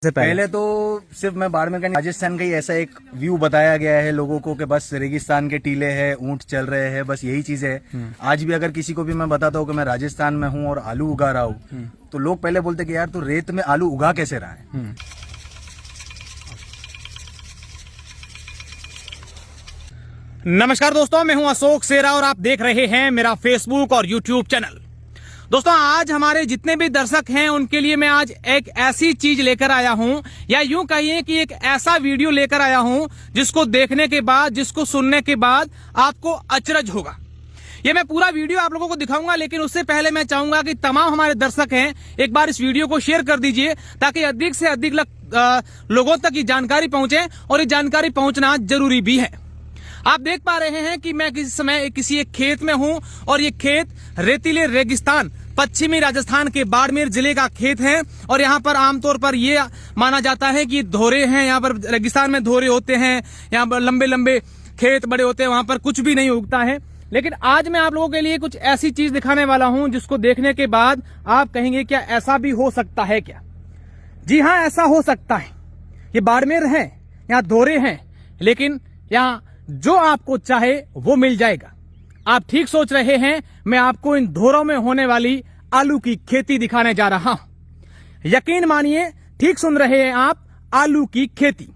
पहले तो सिर्फ मैं बाड़मेर का राजस्थान का ही ऐसा एक व्यू बताया गया है लोगों को कि बस रेगिस्तान के टीले हैं, ऊंट चल रहे हैं, बस यही चीज है। आज भी अगर किसी को भी मैं बताता हूँ कि मैं राजस्थान में हूँ और आलू उगा रहा हूँ तो लोग पहले बोलते कि यार तू रेत में आलू उगा कैसे रहा है। नमस्कार दोस्तों, मैं हूं अशोक सेरा और आप देख रहे हैं मेरा फेसबुक और यूट्यूब चैनल। दोस्तों, आज हमारे जितने भी दर्शक हैं उनके लिए मैं आज एक ऐसी चीज लेकर आया हूं, या यूं कहिए कि एक ऐसा वीडियो लेकर आया हूं जिसको देखने के बाद, जिसको सुनने के बाद आपको अचरज होगा। ये मैं पूरा वीडियो आप लोगों को दिखाऊंगा, लेकिन उससे पहले मैं चाहूंगा कि तमाम हमारे दर्शक हैं एक बार इस वीडियो को शेयर कर दीजिए ताकि अधिक से अधिक लोगों तक ये जानकारी पहुंचे, और ये जानकारी पहुंचना जरूरी भी है। आप देख पा रहे हैं कि मैं किसी समय किसी एक खेत में हूं और ये खेत रेतीले रेगिस्तान पश्चिमी राजस्थान के बाड़मेर जिले का खेत है। और यहाँ पर आमतौर पर ये माना जाता है कि धोरे हैं, यहाँ पर रेगिस्तान में धोरे होते हैं, यहाँ पर लंबे लंबे खेत बड़े होते हैं, वहां पर कुछ भी नहीं उगता है। लेकिन आज मैं आप लोगों के लिए कुछ ऐसी चीज दिखाने वाला हूं जिसको देखने के बाद आप कहेंगे क्या ऐसा भी हो सकता है क्या? जी हाँ, ऐसा हो सकता है। ये बाड़मेर है, यहाँ धोरे हैं, लेकिन यहाँ जो आपको चाहे वो मिल जाएगा। आप ठीक सोच रहे हैं, मैं आपको इन धोरों में होने वाली आलू की खेती दिखाने जा रहा हूं। यकीन मानिए, ठीक सुन रहे हैं आप, आलू की खेती।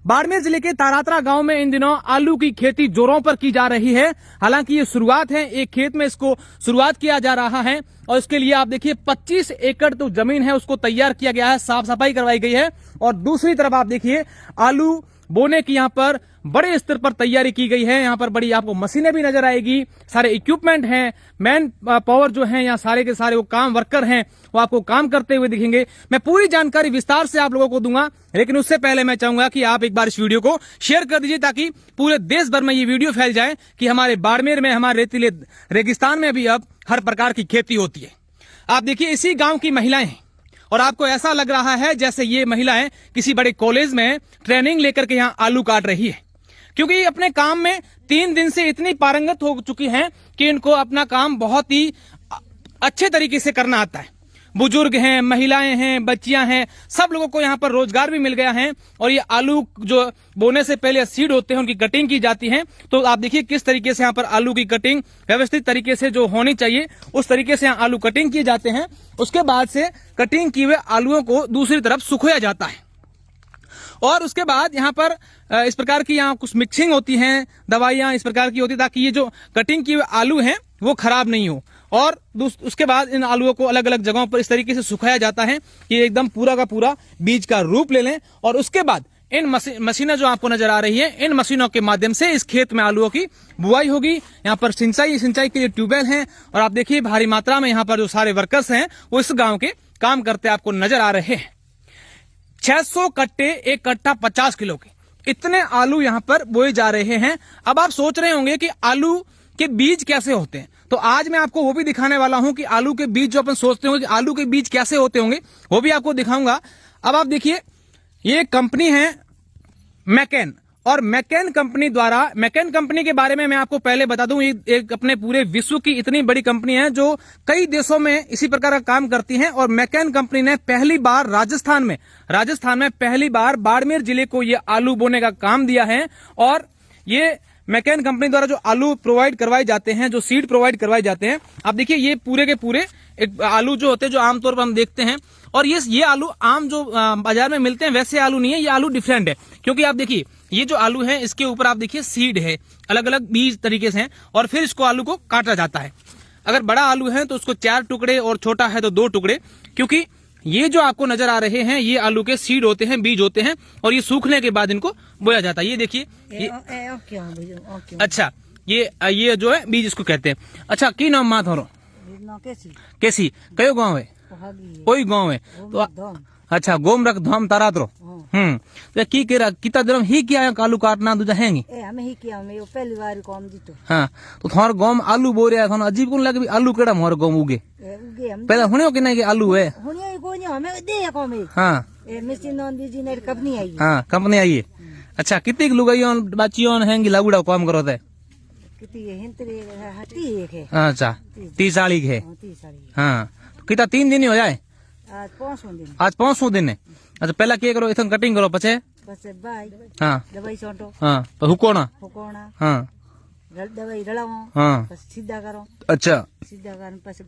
बाड़मेर जिले के तारात्रा गांव में इन दिनों आलू की खेती जोरों पर की जा रही है। हालांकि ये शुरुआत है, एक खेत में इसको शुरुआत किया जा रहा है और इसके लिए आप देखिए 25 एकड़ तो जमीन है, उसको तैयार किया गया है, साफ सफाई करवाई गई है। और दूसरी तरफ आप देखिए आलू बोने की यहाँ पर बड़े स्तर पर तैयारी की गई है। यहाँ पर बड़ी आपको मशीनें भी नजर आएगी, सारे इक्विपमेंट हैं, मैन पावर जो है यहाँ सारे के सारे वो काम वर्कर हैं, वो आपको काम करते हुए दिखेंगे। मैं पूरी जानकारी विस्तार से आप लोगों को दूंगा, लेकिन उससे पहले मैं चाहूंगा कि आप एक बार इस वीडियो को शेयर कर दीजिए ताकि पूरे देश भर में ये वीडियो फैल जाए कि हमारे बाड़मेर में, हमारे रेतीले रेगिस्तान में भी अब हर प्रकार की खेती होती है। आप देखिए, इसी गाँव की महिलाएं हैं और आपको ऐसा लग रहा है जैसे ये महिलाएं किसी बड़े कॉलेज में ट्रेनिंग लेकर के यहाँ आलू काट रही है, क्योंकि ये अपने काम में 3 दिन से इतनी पारंगत हो चुकी हैं कि इनको अपना काम बहुत ही अच्छे तरीके से करना आता है। बुजुर्ग हैं, महिलाएं हैं, बच्चियां हैं, सब लोगों को यहाँ पर रोजगार भी मिल गया है। और ये आलू जो बोने से पहले सीड होते हैं उनकी कटिंग की जाती है। तो आप देखिए किस तरीके से यहाँ पर आलू की कटिंग व्यवस्थित तरीके से जो होनी चाहिए उस तरीके से यहाँ आलू कटिंग किए जाते हैं। उसके बाद से कटिंग किए हुए आलूओं को दूसरी तरफ सुखाया जाता है और उसके बाद यहाँ पर इस प्रकार की यहाँ कुछ मिक्सिंग होती है, दवाइयाँ इस प्रकार की होती है ताकि ये जो कटिंग किए हुए आलू हैं वो खराब नहीं हो। और उसके बाद इन आलूओं को अलग अलग जगहों पर इस तरीके से सुखाया जाता है कि एकदम पूरा का पूरा बीज का रूप ले लें। और उसके बाद इन मशीनें जो आपको नजर आ रही है, इन मशीनों के माध्यम से इस खेत में आलूओं की बुआई होगी। यहाँ पर सिंचाई के लिए ट्यूबवेल हैं और आप देखिए भारी मात्रा में यहाँ पर जो सारे वर्कर्स हैं वो इस गाँव के काम करते आपको नजर आ रहे हैं। 600 कट्टे, एक कट्टा 50 किलो के, इतने आलू यहाँ पर बोए जा रहे हैं। अब आप सोच रहे होंगे कि आलू के बीज कैसे होते हैं, तो आज मैं आपको वो भी दिखाने वाला हूं कि आलू के बीज जो अपन सोचते होंगे कि आलू के बीज कैसे होते होंगे, वो भी आपको दिखाऊंगा। अब आप देखिए, ये कंपनी है मैकेन, और मैकेन कंपनी द्वारा, मैकेन कंपनी के बारे में मैं आपको पहले बता दूं, ये एक अपने पूरे विश्व की इतनी बड़ी कंपनी है जो कई देशों में इसी प्रकार का काम करती है। और मैकेन कंपनी ने पहली बार राजस्थान में पहली बार बाड़मेर जिले को ये आलू बोने का काम दिया है। और ये मैकेन कंपनी द्वारा जो आलू प्रोवाइड करवाए जाते हैं, जो सीड प्रोवाइड करवाए जाते हैं, आप देखिए ये पूरे के पूरे एक आलू जो होते हैं जो आमतौर पर हम देखते हैं। और ये आलू आम जो बाजार में मिलते हैं वैसे आलू नहीं है, ये आलू डिफरेंट है। क्योंकि आप देखिए ये जो आलू है इसके ऊपर आप देखिए सीड है, अलग अलग बीज तरीके से हैं, और फिर इसको आलू को काटा जाता है। अगर बड़ा आलू है तो उसको 4 टुकड़े और छोटा है तो 2 टुकड़े, क्योंकि ये जो आपको नजर आ रहे हैं ये आलू के सीड होते हैं, बीज होते हैं, और ये सूखने के बाद इनको बोया जाता है। ये देखिए अच्छा, ये जो है बीज इसको कहते हैं। अच्छा, की नाम मात हो कैसी कयो गाँव है? कोई गाँव है तो अच्छा, गोम रख धाम तारात्रो। तो की कह रहा कितना दिन ही किया आलू काटना दूजा है हमें ही किया, मैं पहली बार काम दी तो। हाँ, तो थार गाँव में आलू बो रहा है, अजीब कौन लगे आलू केड़ा हमारे गाँव उगे पहले हुने हो कि नहीं कि आलू है? हमें दे काम है। हाँ, मशीन ने कंपनी आई। हाँ, कंपनी आई है। अच्छा, कितनी लुगाइयों बाचियों हैंगी लागूड़ा काम करो थे? अच्छा, 30 है। हाँ, कितना 3 दिन ही हो जाए? आज 500 दिन। आज 500 दिन है। अच्छा पहला क्या करो इथन कटिंग करो पछे પછી બાય हाँ દવાઈ છોટો हाँ तो हुकोना ફોકોણા हाँ દવાઈ રળાવો हाँ પછી સીધા કરો अच्छा સીધા કરીને પછી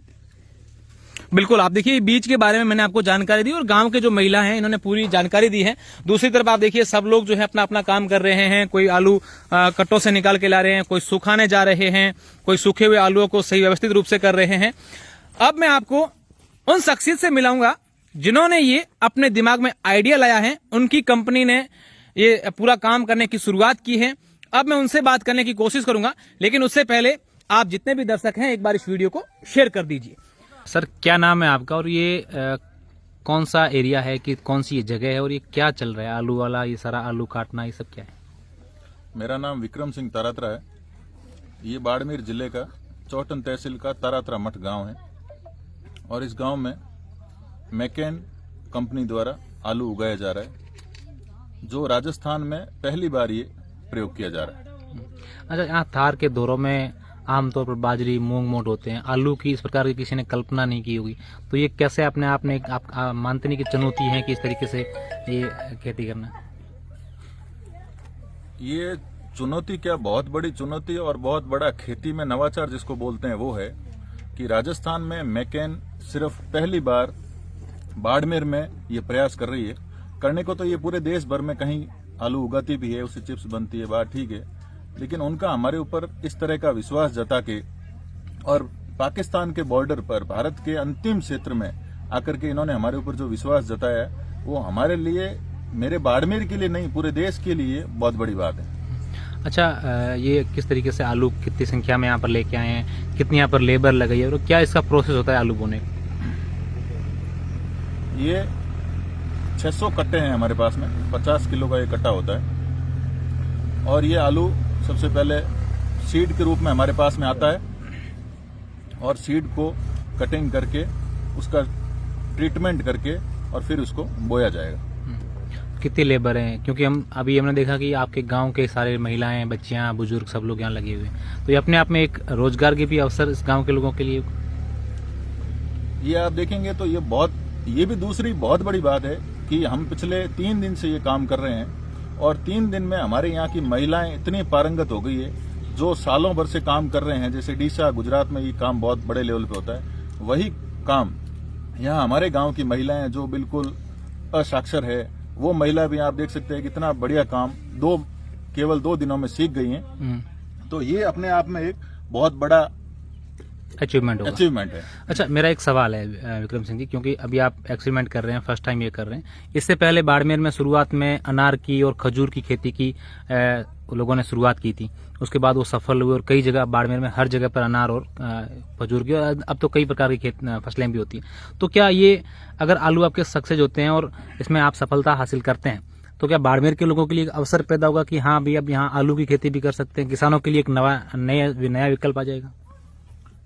बिल्कुल आप देखिए बीज के बारे में मैंने आपको जानकारी दी और गांव के जो महिला हैं इन्होंने पूरी जानकारी दी है। दूसरी तरफ आप देखिए सब लोग जो है अपना अपना काम कर रहे हैं। कोई आलू कट्टों से निकाल के ला रहे हैं, कोई सुखाने जा रहे हैं, कोई सूखे हुए आलूओं को सही व्यवस्थित रूप से कर रहे हैं। अब मैं आपको उन शख्सियत से मिलाऊंगा जिन्होंने ये अपने दिमाग में आइडिया लाया है। उनकी कंपनी ने ये पूरा काम करने की शुरुआत की है। अब मैं उनसे बात करने की कोशिश करूंगा, लेकिन उससे पहले आप जितने भी दर्शक हैं एक बार इस वीडियो को शेयर कर दीजिए। सर क्या नाम है आपका और ये कौन सा एरिया है कि कौन सी ये जगह है और ये क्या चल रहा है आलू वाला, ये सारा आलू काटना, ये सब क्या है? मेरा नाम विक्रम सिंह तारात्रा है। ये बाड़मेर जिले का चौटन तहसील का तारात्रा मठ गांव है और इस गांव में मैकेन कंपनी द्वारा आलू उगाया जा रहा है, जो राजस्थान में पहली बार ये प्रयोग किया जा रहा है। अच्छा, यहाँ थार के दौरों में आमतौर पर बाजरी, मूंग, मोट होते हैं, आलू की इस प्रकार की किसी ने कल्पना नहीं की होगी, तो ये कैसे अपने आप में आप मानते नहीं कि चुनौती है कि इस तरीके से ये खेती करना? ये चुनौती क्या, बहुत बड़ी चुनौती और बहुत बड़ा खेती में नवाचार जिसको बोलते हैं वो है कि राजस्थान में मैकेन सिर्फ पहली बार बाड़मेर में ये प्रयास कर रही है। करने को तो ये पूरे देश भर में कहीं आलू उगाती भी है, उससे चिप्स बनती है, बात ठीक है, लेकिन उनका हमारे ऊपर इस तरह का विश्वास जता के और पाकिस्तान के बॉर्डर पर भारत के अंतिम क्षेत्र में आकर के इन्होंने हमारे ऊपर जो विश्वास जताया है वो हमारे लिए, मेरे बाड़मेर के लिए नहीं पूरे देश के लिए बहुत बड़ी बात है। अच्छा, ये किस तरीके से आलू कितनी संख्या में यहाँ पर लेके आए हैं, कितनी यहाँ पर लेबर लगाई है और क्या इसका प्रोसेस होता है आलू बोने का? ये 600 कट्टे हैं हमारे पास में, 50 किलो का ये कट्टा होता है और ये आलू सबसे पहले सीड के रूप में हमारे पास में आता है और सीड को कटिंग करके उसका ट्रीटमेंट करके और फिर उसको बोया जाएगा। कितनी लेबर हैं? क्योंकि हमने देखा कि आपके गांव के सारे महिलाएं, बच्चियां, बुजुर्ग सब लोग यहाँ लगे हुए हैं, तो ये अपने आप में एक रोजगार के भी अवसर इस गांव के लोगों के लिए। ये आप देखेंगे तो ये भी दूसरी बहुत बड़ी बात है कि हम पिछले 3 दिन से ये काम कर रहे हैं और 3 दिन में हमारे यहाँ की महिलाएं इतनी पारंगत हो गई है जो सालों भर से काम कर रहे हैं। जैसे डीसा गुजरात में ये काम बहुत बड़े लेवल पे होता है, वही काम यहाँ हमारे गांव की महिलाएं जो बिल्कुल असाक्षर है वो महिला भी आप देख सकते हैं कितना बढ़िया काम केवल 2 दिनों में सीख गई हैं। तो ये अपने आप में एक बहुत बड़ा अचीवमेंट है। अच्छा, मेरा एक सवाल है विक्रम सिंह जी, क्योंकि अभी आप एक्सपेरिमेंट कर रहे हैं, फर्स्ट टाइम ये कर रहे हैं, इससे पहले बाड़मेर में शुरुआत में अनार की और खजूर की खेती की लोगों ने शुरुआत की थी, उसके बाद वो सफल हुए और कई जगह बाड़मेर में हर जगह पर अनार और खजूर की, और अब तो कई प्रकार की फसलें भी होती हैं। तो क्या ये अगर आलू आपके सक्सेस होते हैं और इसमें आप सफलता हासिल करते हैं तो क्या बाड़मेर के लोगों के लिए एक अवसर पैदा होगा कि हाँ भी अब यहाँ आलू की खेती भी कर सकते हैं, किसानों के लिए एक नया विकल्प आ जाएगा?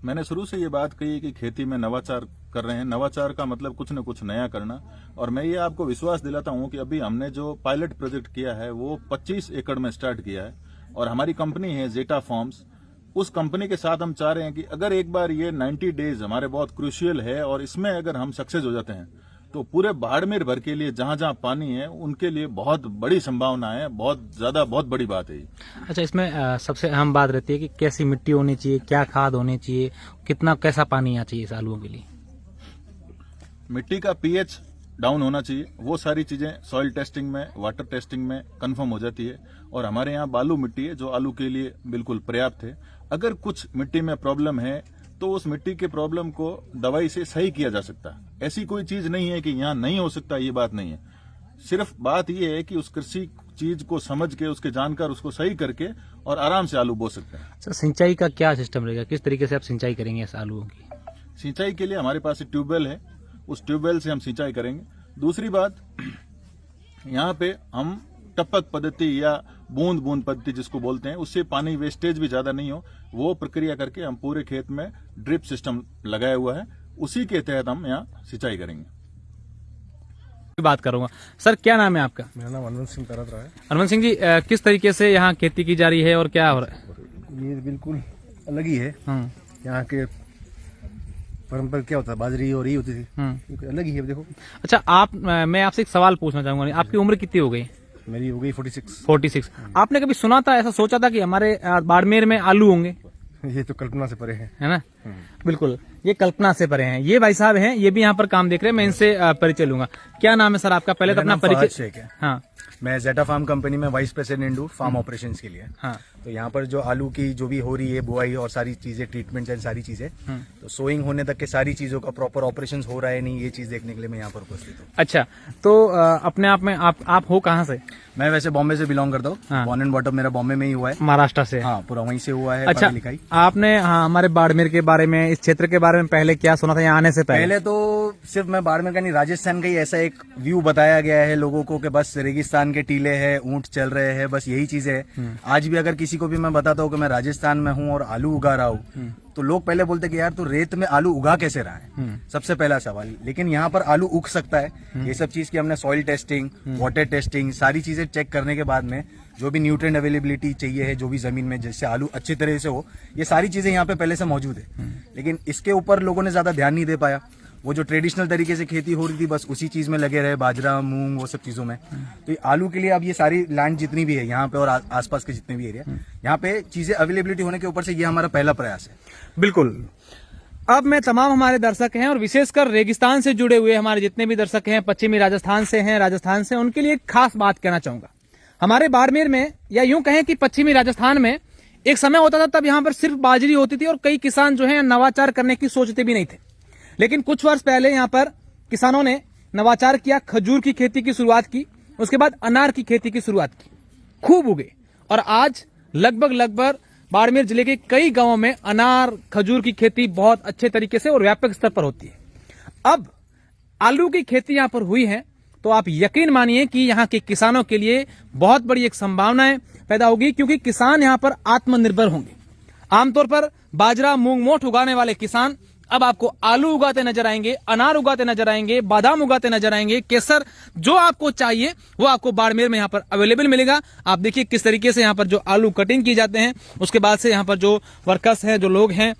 मैंने शुरू से ये बात कही कि खेती में नवाचार कर रहे हैं। नवाचार का मतलब कुछ न कुछ नया करना, और मैं ये आपको विश्वास दिलाता हूँ कि अभी हमने जो पायलट प्रोजेक्ट किया है वो 25 एकड़ में स्टार्ट किया है और हमारी कंपनी है जेटा फार्म्स। उस कंपनी के साथ हम चाह रहे हैं कि अगर एक बार ये 90 डेज हमारे बहुत क्रूशियल है और इसमें अगर हम सक्सेस हो जाते हैं तो पूरे बाड़मेर भर के लिए जहां जहां पानी है उनके लिए बहुत बड़ी संभावना है, बहुत बड़ी बात है। अच्छा, इसमें सबसे अहम बात रहती है कि कैसी मिट्टी होनी चाहिए, क्या खाद होनी चाहिए, कैसा पानी आना चाहिए इस आलुओं के लिए? मिट्टी का पीएच डाउन होना चाहिए, वो सारी चीजें सॉइल टेस्टिंग में, वाटर टेस्टिंग में कंफर्म हो जाती है और हमारे यहाँ बालू मिट्टी है जो आलू के लिए बिल्कुल पर्याप्त है। अगर कुछ मिट्टी में प्रॉब्लम है तो उस मिट्टी के प्रॉब्लम को दवाई से सही किया जा सकता है। ऐसी कोई चीज नहीं है कि यहाँ नहीं हो सकता, ये बात नहीं है। सिर्फ बात ये है कि उस कृषि चीज को समझ के, उसके जानकर, उसको सही करके और आराम से आलू बो सकते हैं। अच्छा, सिंचाई का क्या सिस्टम रहेगा? किस तरीके से आप सिंचाई करेंगे इस आलुओं की? सिंचाई के लिए हमारे पास एक ट्यूबवेल है, उस ट्यूबवेल से हम सिंचाई करेंगे। दूसरी बात, यहाँ पे हम टपक पद्धति या बूंद बूंद पद्धति जिसको बोलते हैं, उससे पानी वेस्टेज भी ज्यादा नहीं हो, वो प्रक्रिया करके हम पूरे खेत में ड्रिप सिस्टम लगाया हुआ है, उसी के तहत हम यहाँ सिंचाई करेंगे। बात करूंगा। सर क्या नाम है आपका? मेरा नाम हनुमंत सिंह तारात्रा है। हनुमंत सिंह जी, किस तरीके से यहाँ खेती की जा रही है और क्या हो रहा है? ये बिल्कुल अलग ही है। यहाँ के परंपरा क्या होता है, बाजरी और ये होती थी, अलग ही है देखो। अच्छा, आप मैं आपसे एक सवाल पूछना चाहूंगा, आपकी उम्र कितनी हो गई? मेरी हो गई 46। 46। आपने कभी सुना था, ऐसा सोचा था कि हमारे बाड़मेर में आलू होंगे? ये तो कल्पना से परे है ना? बिल्कुल, ये कल्पना से परे हैं। ये भाई साहब हैं, ये भी यहाँ पर काम देख रहे हैं। मैं इनसे परिचय लूंगा। क्या नाम है सर आपका? पहले तो अपना परिचय। हाँ, मैं जेटा फार्म कंपनी में वाइस प्रेसिडेंट हूँ फार्म ऑपरेशंस के लिए। हाँ, तो यहाँ पर जो आलू की जो भी हो रही है बुआई और सारी चीजें, ट्रीटमेंट एंड सारी चीजें, तो सोइंग होने तक के सारी चीजों का प्रॉपर ऑपरेशंस हो रहा है नहीं, ये चीज देखने के लिए मैं यहाँ पर उपस्थित हूँ। अच्छा, तो अपने आप में आप हो कहाँ से? मैं वैसे बॉम्बे से बिलोंग करता हूँ। हाँ। बॉर्न एंड बॉटम मेरा बॉम्बे में ही हुआ है। महाराष्ट्र से? हाँ, पूरा वहीं से हुआ है। अच्छा, पढ़ाई लिखाई। आपने हमारे बाड़मेर के बारे में, इस क्षेत्र के बारे में पहले क्या सुना था यहाँ आने से पहले? पहले तो सिर्फ मैं बाड़मेर का नहीं, राजस्थान का ही ऐसा एक व्यू बताया गया है लोगों को कि बस रेगिस्तान के टीले हैं, ऊंट चल रहे हैं, बस यही चीजें है। आज भी अगर किसी को भी मैं बताता हूँ कि मैं राजस्थान में हूँ और आलू उगा रहा हूँ, तो लोग पहले बोलते कि यार तू रेत में आलू उगा कैसे रहा है, सबसे पहला सवाल। लेकिन यहाँ पर आलू उग सकता है। ये सब चीज की हमने सॉइल टेस्टिंग, वाटर टेस्टिंग, सारी चीजें चेक करने के बाद में जो भी न्यूट्रिएंट अवेलेबिलिटी चाहिए है, जो भी जमीन में जिससे आलू अच्छी तरह से हो, ये सारी चीजें यहाँ पे पहले से मौजूद है। लेकिन इसके ऊपर लोगों ने ज्यादा ध्यान नहीं दे पाया। वो जो ट्रेडिशनल तरीके से खेती हो रही थी, बस उसी चीज में लगे रहे, बाजरा, मूंग, वो सब चीजों में। तो आलू के लिए अब ये सारी लैंड जितनी भी है यहाँ पे और आसपास के जितने भी एरिया, यहाँ पे चीजें अवेलेबिलिटी होने के ऊपर से ये हमारा पहला प्रयास है। बिल्कुल। अब मैं तमाम हमारे दर्शक हैं और विशेषकर रेगिस्तान से जुड़े हुए हमारे जितने भी दर्शक हैं, पश्चिमी राजस्थान से हैं, राजस्थान से, उनके लिए एक खास बात कहना चाहूंगा। हमारे बाड़मेर में, या यूं कहें कि पश्चिमी राजस्थान में, एक समय होता था तब यहाँ पर सिर्फ बाजरी होती थी और कई किसान जो है नवाचार करने की सोचते भी नहीं थे। लेकिन कुछ वर्ष पहले यहाँ पर किसानों ने नवाचार किया, खजूर की खेती की शुरुआत की, उसके बाद अनार की खेती की शुरुआत की, खूब उगे। और आज लगभग बाड़मेर जिले के कई गांवों में अनार, खजूर की खेती बहुत अच्छे तरीके से और व्यापक स्तर पर होती है। अब आलू की खेती यहाँ पर हुई है, तो आप यकीन मानिए कि यहाँ के किसानों के लिए बहुत बड़ी एक संभावनाएं पैदा होगी, क्योंकि किसान यहाँ पर आत्मनिर्भर होंगे। आमतौर पर बाजरा, मूंग, मोठ उगाने वाले किसान अब आपको आलू उगाते नजर आएंगे, अनार उगाते नजर आएंगे, बादाम उगाते नजर आएंगे, केसर, जो आपको चाहिए वो आपको बाड़मेर में यहाँ पर अवेलेबल मिलेगा। आप देखिए किस तरीके से यहाँ पर जो आलू कटिंग की जाते हैं, उसके बाद से यहाँ पर जो वर्कर्स हैं, जो लोग हैं,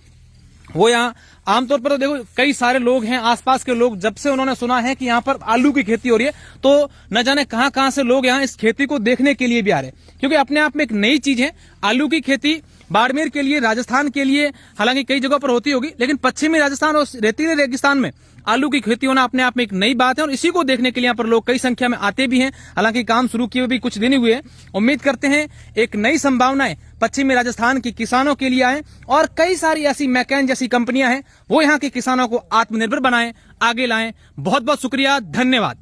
वो यहाँ आमतौर पर तो देखो कई सारे लोग हैं, आसपास के लोग, जब से उन्होंने सुना है कि यहाँ पर आलू की खेती हो रही है, तो न जाने कहां कहां से लोग यहाँ इस खेती को देखने के लिए भी आ रहे हैं, क्योंकि अपने आप में एक नई चीज है आलू की खेती। बाड़मेर के लिए, राजस्थान के लिए हालांकि कई जगहों पर होती होगी, लेकिन पश्चिमी राजस्थान और रेतीले रेगिस्तान में आलू की खेती होना अपने आप में एक नई बात है और इसी को देखने के लिए यहाँ पर लोग कई संख्या में आते भी हैं। हालांकि काम शुरू किए भी कुछ दिन ही हुए। उम्मीद करते हैं एक नई संभावनाएं पश्चिमी राजस्थान के किसानों के लिए आए और कई सारी ऐसी मैकेन जैसी कंपनियां हैं वो यहाँ के किसानों को आत्मनिर्भर बनाएं, आगे लाएं। बहुत बहुत शुक्रिया, धन्यवाद।